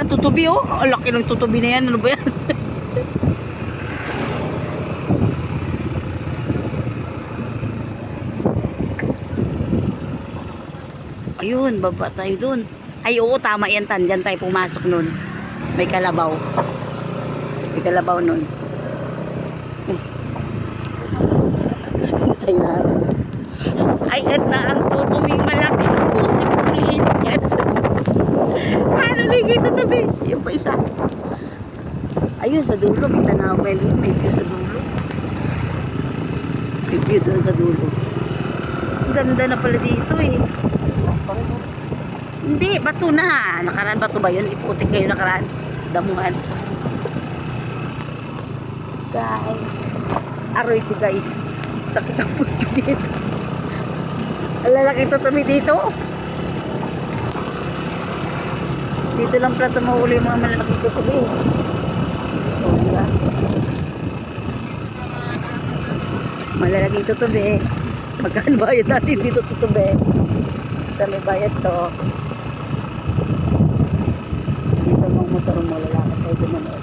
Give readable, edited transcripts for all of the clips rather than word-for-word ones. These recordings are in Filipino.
Ayan, tutubi oh. Ang laki ng tutubi na yan. Ano ba yan? Ayun, baba tayo dun. Ay, oo, tama yan, Tan. Diyan tayo pumasok nun. May kalabaw. May kalabaw nun. Tayo na. Ay, yan na ang tutubi malaki. Putik ulit yan. Ano ligay tutubi? Yung pa isa. Ayun, sa dulo. May tanawel yun. May view sa dulo. May view doon sa dulo. Ang ganda na pala dito eh. Hindi, bato na. Nakaraan bato ba yun? Iputik kayo nakaraan. Damuhan. Guys. Aroy ko guys. Sakit ang puti dito. Ang lalaki tutubi dito. Dito lang pala tumahuli yung mga malalaking tutubi. Oh, diba? Malalaking tutubi. Magkano bayad natin dito tutubi? Ito may bayad to. Dito mga motor mo lalaki tayo dumanood.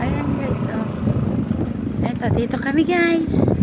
Ayan guys, oh. Eto, dito kami guys.